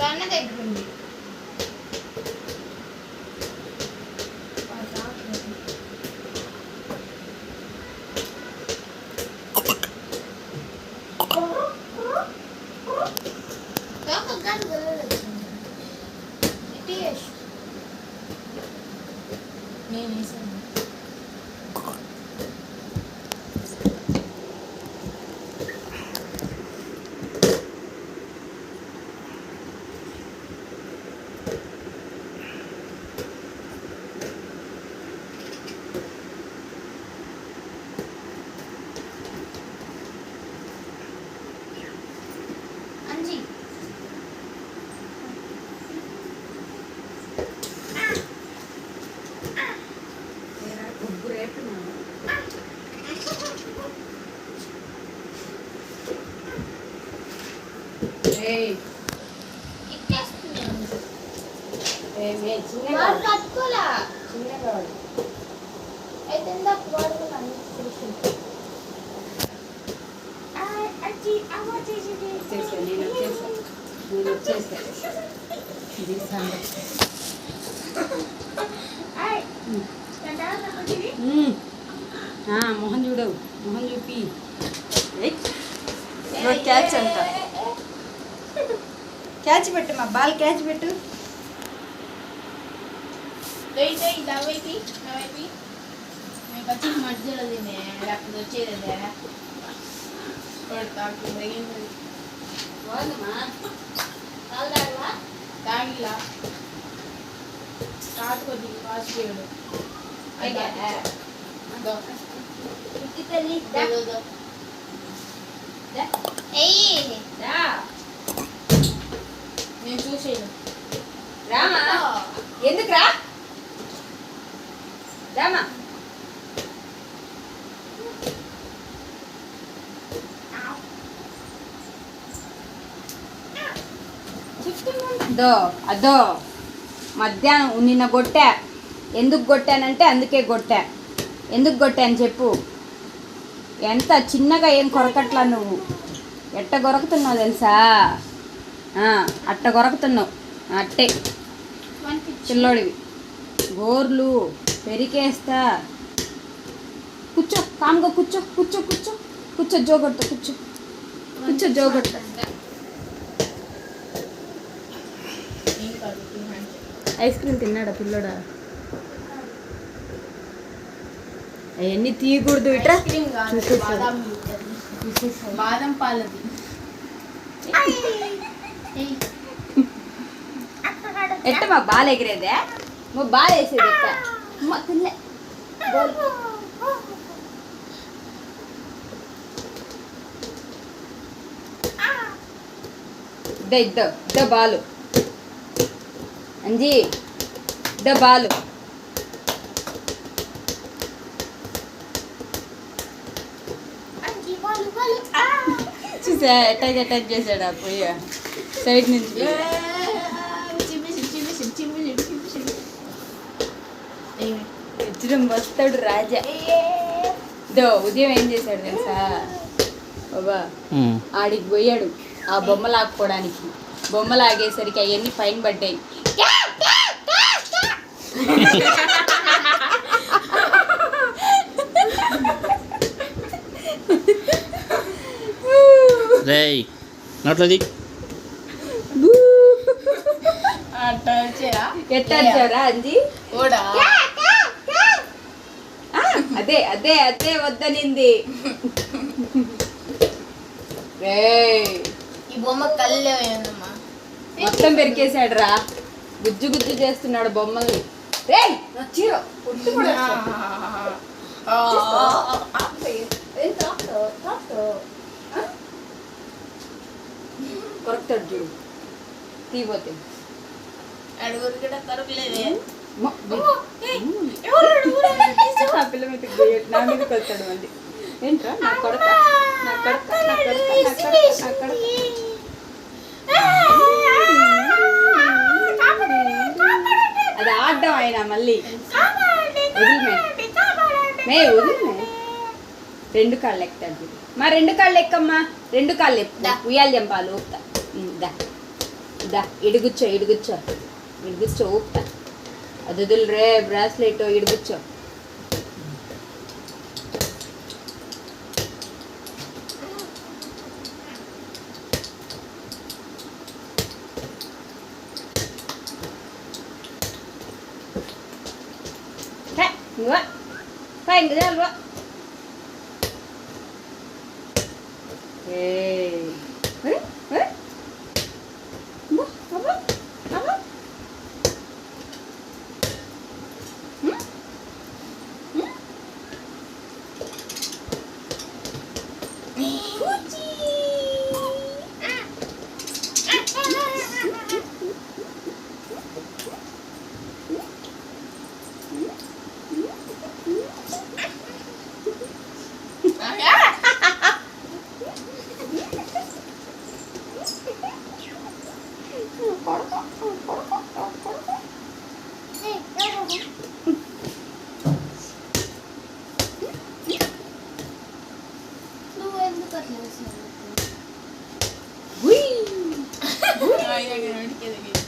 కన్న దగ్గర ఉంది. నేను వేసాను. అంజీ కట్టుకోలే అయితే ఇందాక వాడుకున్నాను. మొహం చూడవు, మొహం చూపి క్యాచ్ అంట. క్యాచ్ పెట్టు, మా బాల్ క్యాచ్ పెట్టు. నవ్వైపి మీకు వచ్చి మధ్యలో తినే లేకపోతే వచ్చేది తాగిలా స్టార్ట్ కొద్దిగా ఫాస్ట్ చేయడు. నేను చూసేను. రామా ఎందుకు రా రామా. అదో మధ్యాహ్నం నిన్న కొట్టా. ఎందుకు కొట్టానంటే అందుకే కొట్టా. ఎందుకు కొట్టాను చెప్పు. ఎంత చిన్నగా ఏం కొరకట్లా నువ్వు. ఎట్ట కొరకుతున్నావు తెలుసా? అట్ట కొరకుతున్నావు. అట్టే పిల్లోడివి. గోర్లు పెరికేస్తా. కూర్చో, కామ్గా కూర్చో కూర్చో కూర్చో కూర్చో. జోగొడతా కూర్చో కూర్చో. జోగొడతా. ఐస్ క్రీమ్ తిన్నాడా పిల్లోడా? అవన్నీ తీయకూడదు. ఇట్రా బాదం పాలది. ఎట్ట మా బాల్ ఎగిరేదే? మా బాల్ వేసేది ఎట్ట? తినలే ఇద్ద బాలు. అంజీ ఇద్ద బాలు. చూసా అటాక్ అటాక్ చేశాడు. ఆ పొయ్య సైడ్ నుంచి తెచ్చడం వస్తాడు రాజా. ఉదయం ఏం చేశాడు తెలుసా బాబా? ఆడికి పోయాడు ఆ బొమ్మ లాక్కోవడానికి. బొమ్మ లాగేసరికి అవన్నీ ఫైన్ పడ్డాయి. ఎట్టారా అంది? అదే అదే అదే వద్దనింది. ఈ బొమ్మ కళ్ళేమా మొత్తం పెరికేసాడు రా. గుజ్జు గుజ్జు చేస్తున్నాడు బొమ్మల్ని. రే చీర కొరకుతాడు చూడు. తీపోతే అడుగురు కూడా కొరకలేదే. పిల్ల మీద నా మీదకి వస్తాడు మళ్ళీ. ఏంట్రా నా కొడక నా కొడక నా కొడక నా కొడక నా కొడక. అది ఆడడం ఆయన మళ్ళీ. మే వదిలిమే. రెండు కాళ్ళు ఎక్కుతాడు. మా రెండు కాళ్ళు ఎక్కమ్మా. రెండు కాళ్ళు ఎక్కు. ఉయ్యాలు చెంపాలు ఊపుతా. దా ఇడుగుచ్చో ఇడుగుచ్చో ఇడుగుచ్చో ఊపుతా అది వదులు రే bracelet ఇడుగుచ్చో ngựa phải người ra luôn ê ê bố bố bố Ay, ya que no me quede bien.